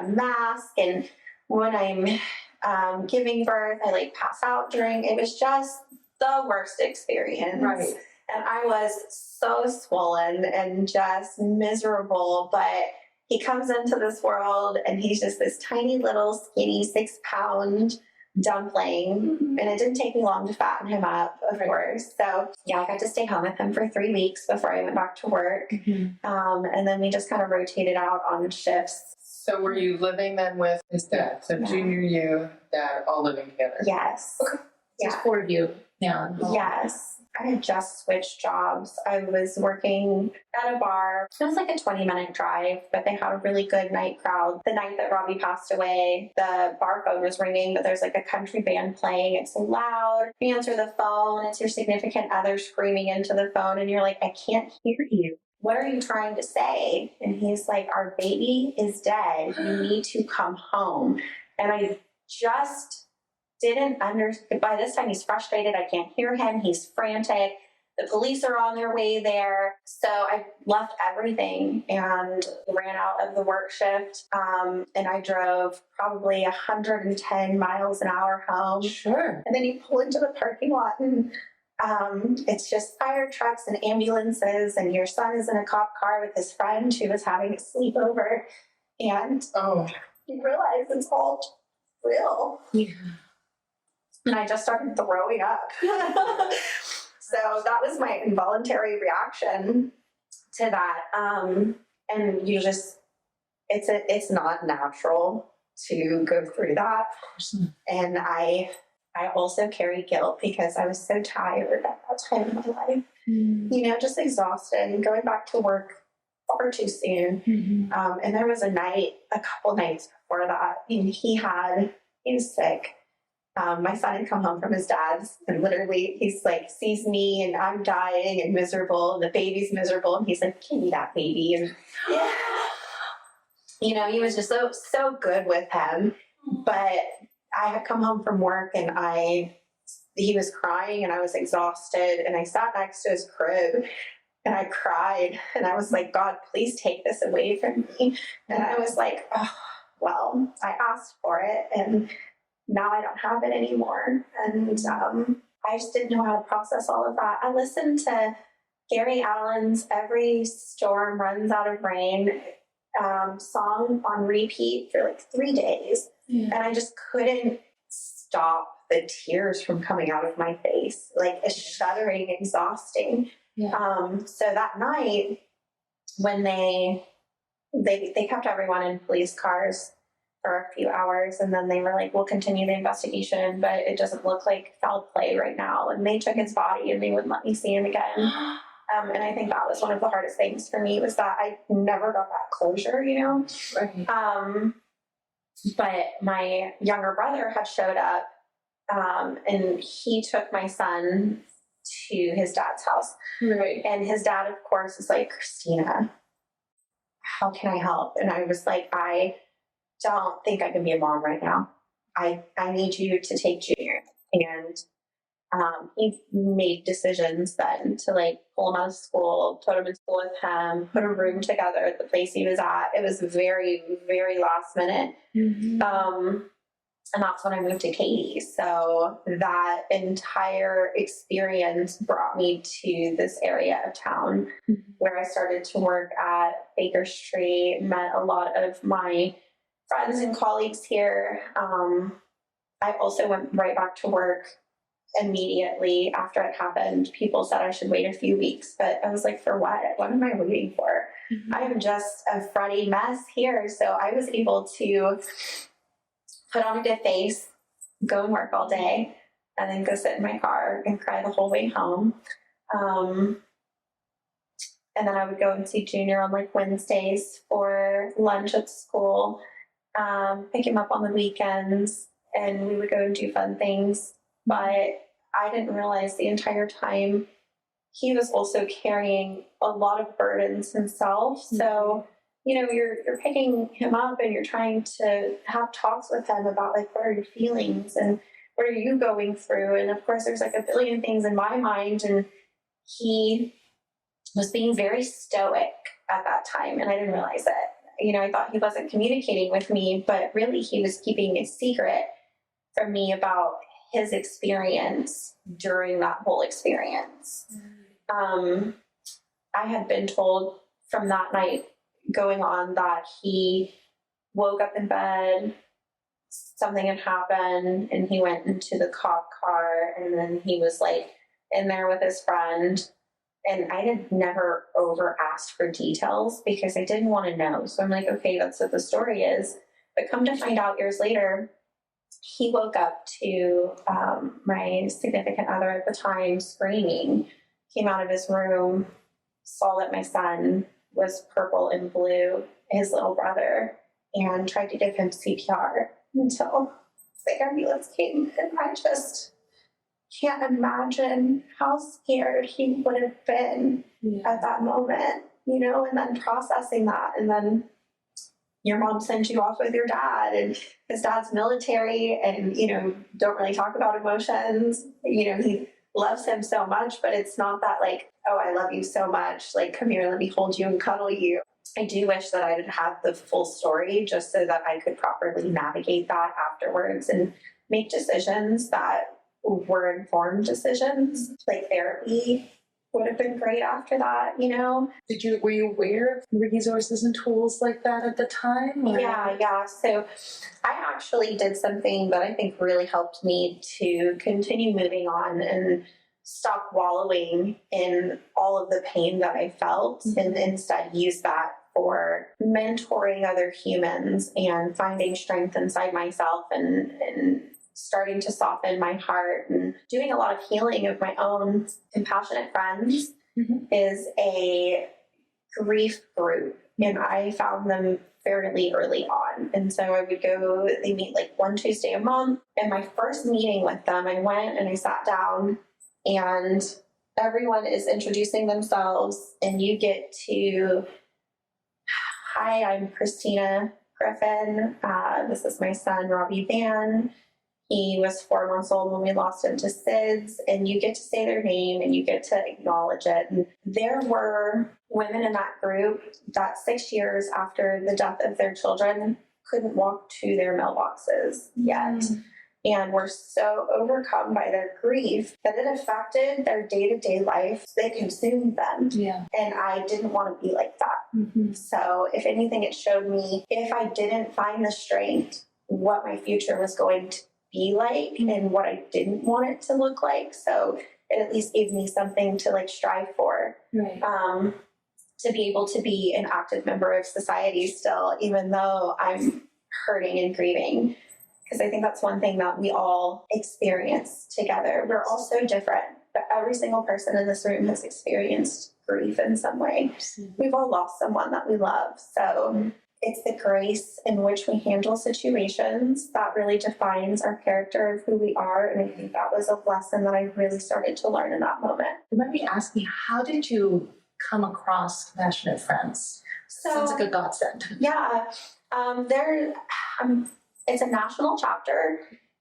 mask. And when I'm giving birth, I like pass out during. It was just the worst experience. Right. And I was so swollen and just miserable. But he comes into this world, and he's just this tiny little skinny 6-pound dumpling, and it didn't take me long to fatten him up, of course. So yeah, I got to stay home with him for 3 weeks before I went back to work. And then we just kind of rotated out on shifts. So were you living then with his dad? So Junior, you, dad, all living together? Yes. Okay. Yeah. Just 4 of you now. Yes. I had just switched jobs. I was working at a bar. It was like a 20-minute drive, but they had a really good night crowd. The night that Robbie passed away, the bar phone was ringing, but there's like a country band playing. It's loud. You answer the phone, it's your significant other screaming into the phone, and you're like, I can't hear you. What are you trying to say? And he's like, our baby is dead. You need to come home. And I just didn't understand. By this time, he's frustrated. I can't hear him. He's frantic. The police are on their way there. So I left everything and ran out of the work shift. And I drove probably 110 miles an hour home. Sure. And then you pull into the parking lot, and it's just fire trucks and ambulances. And your son is in a cop car with his friend who was having a sleepover. And you realize it's all real. Yeah. And I just started throwing up. So that was my involuntary reaction to that. And you just, it's not natural to go through that. And I also carry guilt because I was so tired at that time in my life. You know, just exhausted and going back to work far too soon. And there was a couple nights before that, and he was sick. My son had come home from his dad's, and literally he's like, sees me and I'm dying and miserable, and the baby's miserable, and he's like, give me that baby. And yeah, you know, he was just so good with him. But I had come home from work, and he was crying, and I was exhausted, and I sat next to his crib and I cried, and I was like, God, please take this away from me. And I was like, oh, well, I asked for it, and now I don't have it anymore. And I just didn't know how to process all of that. I listened to Gary Allen's Every Storm Runs Out of Rain song on repeat for like 3 days. And I just couldn't stop the tears from coming out of my face. Like, it's shuddering, exhausting. So that night, when they kept everyone in police cars for a few hours, and then they were like, we'll continue the investigation, but it doesn't look like foul play right now. And they took his body, and they wouldn't let me see him again. And I think that was one of the hardest things for me, was that I never got that closure, you know? Right. But my younger brother had showed up, and he took my son to his dad's house. Right. And his dad, of course, is like, Christina, how can I help? And I was like, I don't think I can be a mom right now. I need you to take Junior. And he made decisions then to like pull him out of school, put him in school with him, put a room together at the place he was at. It was very, very last minute. Mm-hmm. And that's when I moved to Katy. So that entire experience brought me to this area of town where I started to work at Baker Street, met a lot of my friends and colleagues here. I also went right back to work immediately after it happened. People said I should wait a few weeks, but I was like, for what? What am I waiting for? I am just a fraudy mess here. So I was able to put on a good face, go and work all day, and then go sit in my car and cry the whole way home. And then I would go and see Junior on like Wednesdays for lunch at school, pick him up on the weekends, and we would go and do fun things. But I didn't realize the entire time he was also carrying a lot of burdens himself. So, you know, you're picking him up and you're trying to have talks with him about like, what are your feelings and what are you going through? And of course, there's like a billion things in my mind, and he was being very stoic at that time, and I didn't realize it. You know, I thought he wasn't communicating with me, but really he was keeping a secret from me about his experience during that whole experience. I had been told from that night going on that he woke up in bed, something had happened, and he went into the cop car, and then he was like in there with his friend. And I had never over asked for details because I didn't want to know. So I'm like, okay, that's what the story is. But come to find out years later, he woke up to my significant other at the time screaming, came out of his room, saw that my son was purple and blue, his little brother, and tried to give him CPR until the ambulance came. And I just can't imagine how scared he would have been at that moment, you know, and then processing that. And then your mom sends you off with your dad, and his dad's military, and, you know, don't really talk about emotions. You know, he loves him so much, but it's not that like, oh, I love you so much, like, come here, let me hold you and cuddle you. I do wish that I had had the full story just so that I could properly navigate that afterwards and make decisions that were informed decisions. Like therapy would have been great after that, you know? Were you aware of resources and tools like that at the time? Or? Yeah. So I actually did something that I think really helped me to continue moving on and stop wallowing in all of the pain that I felt, and instead use that for mentoring other humans and finding strength inside myself and starting to soften my heart and doing a lot of healing of my own. Compassionate Friends is a grief group, and I found them fairly early on. And so I would go, they meet like one Tuesday a month. And my first meeting with them, I went and I sat down, and everyone is introducing themselves, and you get to, hi, I'm Christina Griffin. This is my son, Robbie Van. He was 4 months old when we lost him to SIDS, and you get to say their name and you get to acknowledge it. And there were women in that group that 6 years after the death of their children couldn't walk to their mailboxes yet. And were so overcome by their grief that it affected their day-to-day life. They consumed them. And I didn't want to be like that. So if anything, it showed me if I didn't find the strength, what my future was going to be like and what I didn't want it to look like. So it at least gave me something to like strive for, to be able to be an active member of society still, even though I'm hurting and grieving. Because I think that's one thing that we all experience together. We're all so different, but every single person in this room has experienced grief in some way. We've all lost someone that we love. So it's the grace in which we handle situations that really defines our character of who we are. And I think that was a lesson that I really started to learn in that moment. Let me ask you, how did you come across Compassionate Friends? Sounds like a godsend. Yeah, it's a national chapter.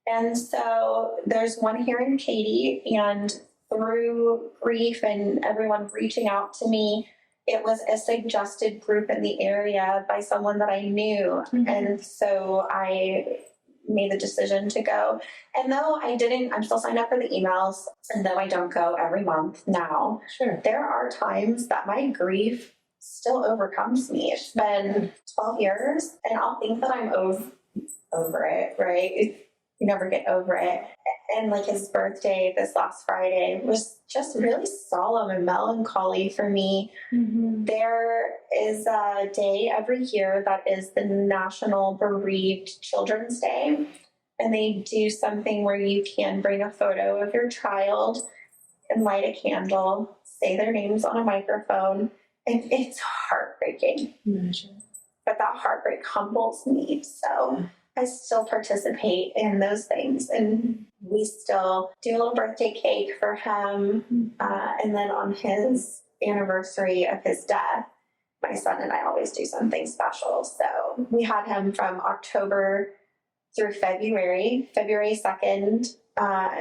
And so there's one here in Katy, and through grief and everyone reaching out to me, it was a suggested group in the area by someone that I knew. Mm-hmm. And so I made the decision to go. And though I'm still signed up for the emails, and though I don't go every month now, sure, there are times that my grief still overcomes me. It's been 12 years, and I'll think that I'm over it, right? You never get over it. And like his birthday this last Friday was just really solemn and melancholy for me. Mm-hmm. There is a day every year that is the National Bereaved Children's Day. And they do something where you can bring a photo of your child and light a candle, say their names on a microphone. And it's heartbreaking. Mm-hmm. But that heartbreak humbles me. So I still participate in those things, and we still do a little birthday cake for him. And then on his anniversary of his death, my son and I always do something special. So we had him from October through February. February 2nd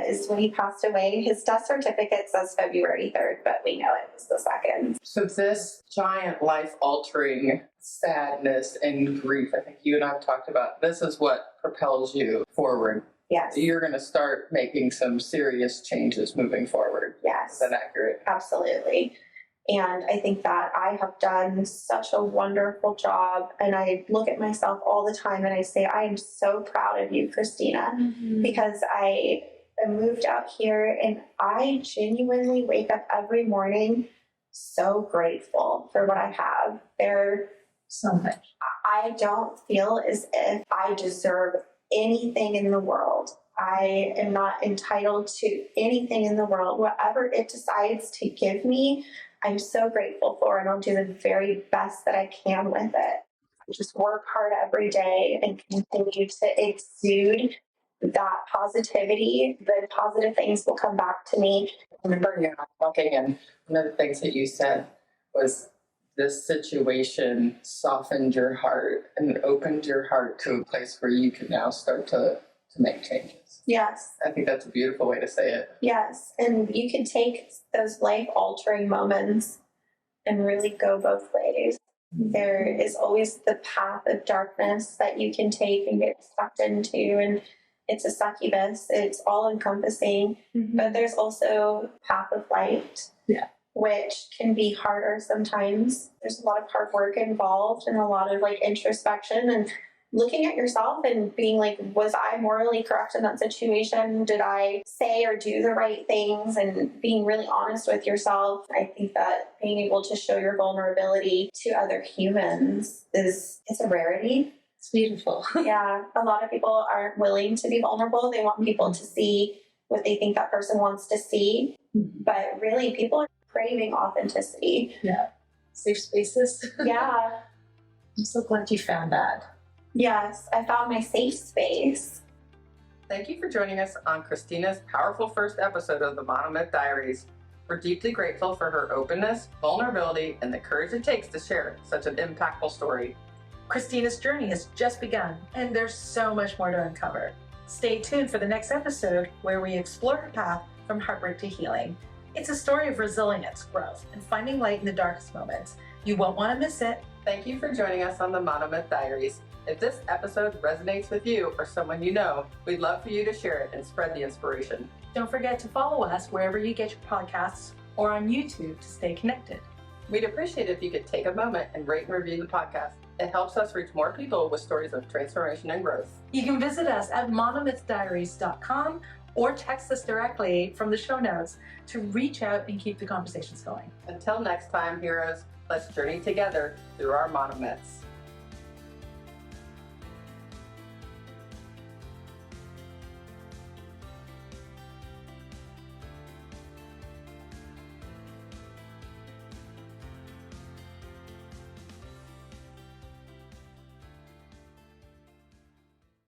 is when he passed away. His death certificate says February 3rd, but we know it was the 2nd. So this giant life-altering sadness and grief, I think you and I have talked about, this is what propels you forward. Yes. You're going to start making some serious changes moving forward. Yes. Is that accurate? Absolutely. And I think that I have done such a wonderful job. And I look at myself all the time and I say, I am so proud of you, Christina, mm-hmm. because I moved out here and I genuinely wake up every morning so grateful for what I have. There's so much. I don't feel as if I deserve anything in the world. I am not entitled to anything in the world. Whatever it decides to give me, I'm so grateful for, and I'll do the very best that I can with it. Just work hard every day and continue to exude that positivity. The positive things will come back to me. I remember you and I talking, and one of the things that you said was this situation softened your heart and opened your heart to a place where you can now start to make changes. Yes. I think that's a beautiful way to say it. Yes. And you can take those life-altering moments and really go both ways. There is always the path of darkness that you can take and get sucked into, and it's a succubus. It's all-encompassing. Mm-hmm. But there's also path of light. Yeah. Which can be harder sometimes. There's a lot of hard work involved and a lot of introspection and looking at yourself and being like, was I morally correct in that situation? Did I say or do the right things? And being really honest with yourself. I think that being able to show your vulnerability to other humans it's a rarity. It's beautiful. Yeah. A lot of people aren't willing to be vulnerable. They want people to see what they think that person wants to see. Mm-hmm. But really, people are craving authenticity. Yeah. Safe spaces. Yeah. I'm so glad you found that. Yes, I found my safe space. Thank you for joining us on Christina's powerful first episode of the Monomyth Diaries. We're deeply grateful for her openness, vulnerability, and the courage it takes to share such an impactful story. Christina's journey has just begun, and there's so much more to uncover. Stay tuned for the next episode where we explore her path from heartbreak to healing. It's a story of resilience, growth, and finding light in the darkest moments. You won't want to miss it. Thank you for joining us on the Monomyth Diaries. If this episode resonates with you or someone you know, we'd love for you to share it and spread the inspiration. Don't forget to follow us wherever you get your podcasts or on YouTube to stay connected. We'd appreciate it if you could take a moment and rate and review the podcast. It helps us reach more people with stories of transformation and growth. You can visit us at monomythdiaries.com or text us directly from the show notes to reach out and keep the conversations going. Until next time, heroes, let's journey together through our monomyths.